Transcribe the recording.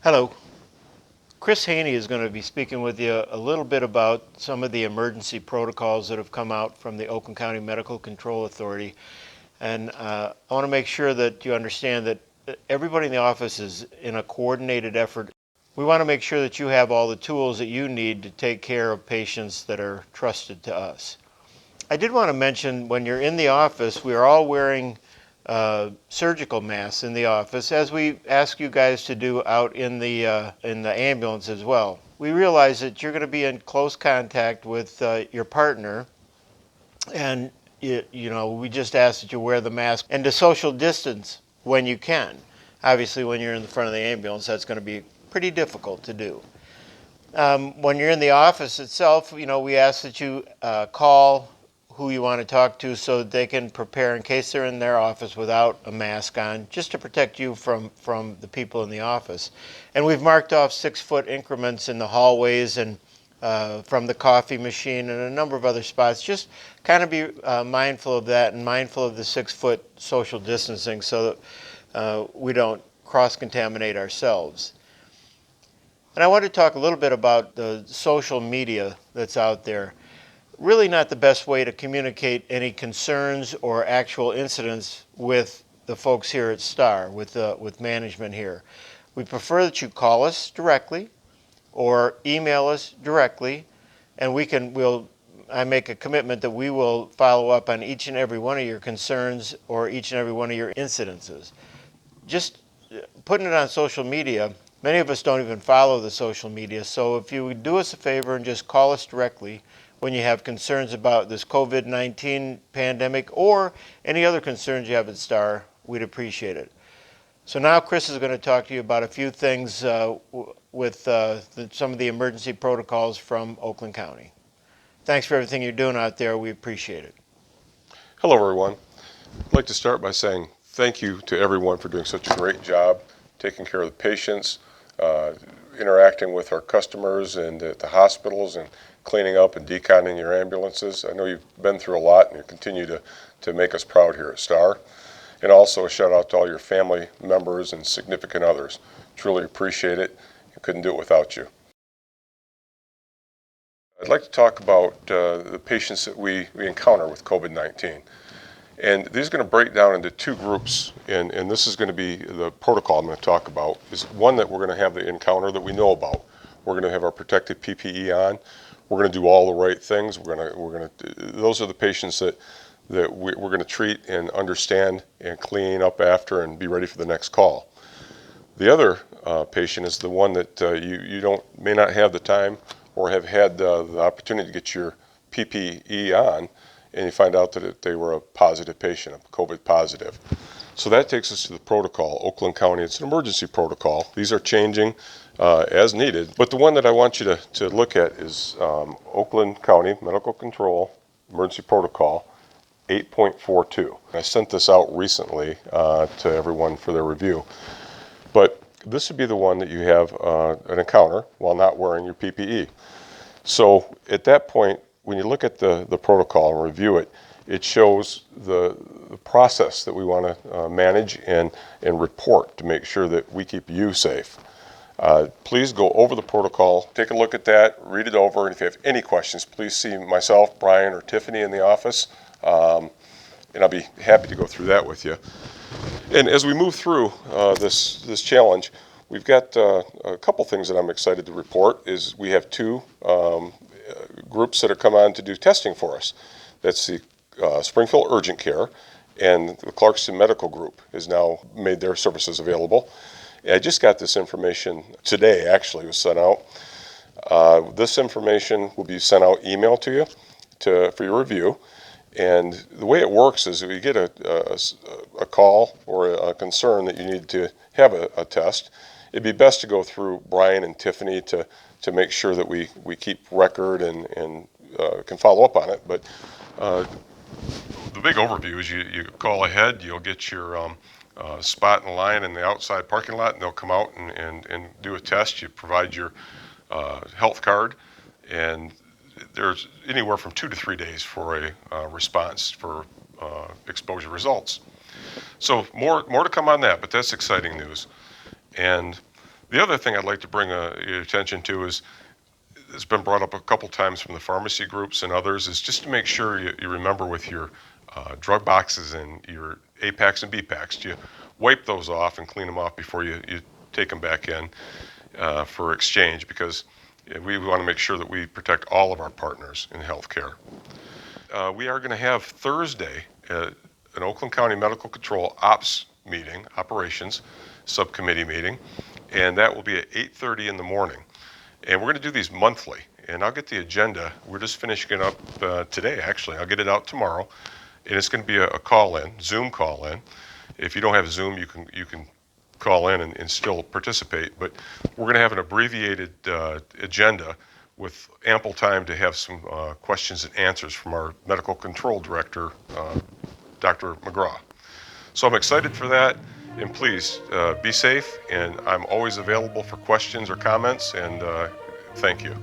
Hello. Chris Haney is going to be speaking with you a little bit about some of the emergency protocols that have come out from the Oakland County Medical Control Authority. And I want to make sure that you understand that everybody in the office is in a coordinated effort. We want to make sure that you have all the tools that you need to take care of patients that are trusted to us. I did want to mention when you're in the office, we are all wearing surgical masks in the office, as we ask you guys to do out in the ambulance as well. We realize that you're going to be in close contact with your partner, and we just ask that you wear the mask and to social distance when you can. Obviously, when you're in the front of the ambulance, that's going to be pretty difficult to do. When you're in the office itself, we ask that you call who you want to talk to so that they can prepare in case they're in their office without a mask on, just to protect you from the people in the office. And we've marked off 6-foot increments in the hallways and from the coffee machine and a number of other spots. Just kind of be mindful of that and mindful of the 6-foot social distancing so that we don't cross-contaminate ourselves. And I want to talk a little bit about the social media that's out there. Really not the best way to communicate any concerns or actual incidents with the folks here at STAR, with management here. We prefer that you call us directly or email us directly, and I make a commitment that we will follow up on each and every one of your concerns or each and every one of your incidences. Just putting it on social media, many of us don't even follow the social media, so if you would do us a favor and just call us directly when you have concerns about this COVID-19 pandemic or any other concerns you have at STAR, we'd appreciate it. So now Chris is going to talk to you about a few things with some of the emergency protocols from Oakland County. Thanks for everything you're doing out there. We appreciate it. Hello, everyone. I'd like to start by saying thank you to everyone for doing such a great job taking care of the patients, interacting with our customers and at the hospitals, and cleaning up and deconning your ambulances. I know you've been through a lot and you continue to make us proud here at STAR. And also a shout out to all your family members and significant others. Truly appreciate it. I couldn't do it without you. I'd like to talk about the patients that we encounter with COVID-19. And these are going to break down into two groups, and this is going to be the protocol I'm going to talk about. Is one that we're going to have the encounter that we know about. We're going to have our protective PPE on. We're going to do all the right things. Those are the patients that we're going to treat and understand and clean up after and be ready for the next call. The other patient is the one that you may not have the time or have had the opportunity to get your PPE on, and you find out that they were a positive patient, a COVID positive. So that takes us to the protocol. Oakland County, it's an emergency protocol. These are changing as needed. But the one that I want you to look at is Oakland County Medical Control Emergency Protocol 8.42. I sent this out recently to everyone for their review. But this would be the one that you have an encounter while not wearing your PPE. So at that point, when you look at the protocol and review it, it shows the process that we want to manage and report to make sure that we keep you safe. Please go over the protocol, take a look at that, read it over, and if you have any questions, please see myself, Brian, or Tiffany in the office, and I'll be happy to go through that with you. And as we move through this challenge, we've got a couple things that I'm excited to report. Is we have two groups that are come on to do testing for us. That's the Springfield Urgent Care and the Clarkston Medical Group has now made their services available. I just got this information today, actually, it was sent out. This information will be sent out email to you for your review. And the way it works is if you get a call or a concern that you need to have a test, it'd be best to go through Brian and Tiffany to make sure that we keep record and can follow up on it. But the big overview is you call ahead, you'll get your spot in line in the outside parking lot, and they'll come out and do a test. You provide your health card, and there's anywhere from 2 to 3 days for a response for exposure results. So more to come on that, but that's exciting news. And The other thing I'd like to bring your attention to is, it's been brought up a couple times from the pharmacy groups and others, is just to make sure you remember with your drug boxes and your A packs and B packs, you wipe those off and clean them off before you take them back in for exchange, because we want to make sure that we protect all of our partners in healthcare. We are going to have Thursday an Oakland County Medical Control Ops meeting, operations subcommittee meeting, and that will be at 8:30 in the morning. And we're going to do these monthly, and I'll get the agenda. We're just finishing it up today, actually. I'll get it out tomorrow, and it's going to be a call-in, Zoom call-in. If you don't have Zoom, you can call in and still participate. But we're going to have an abbreviated agenda with ample time to have some questions and answers from our medical control director, Dr. McGraw. So I'm excited for that. And please be safe, and I'm always available for questions or comments, and thank you.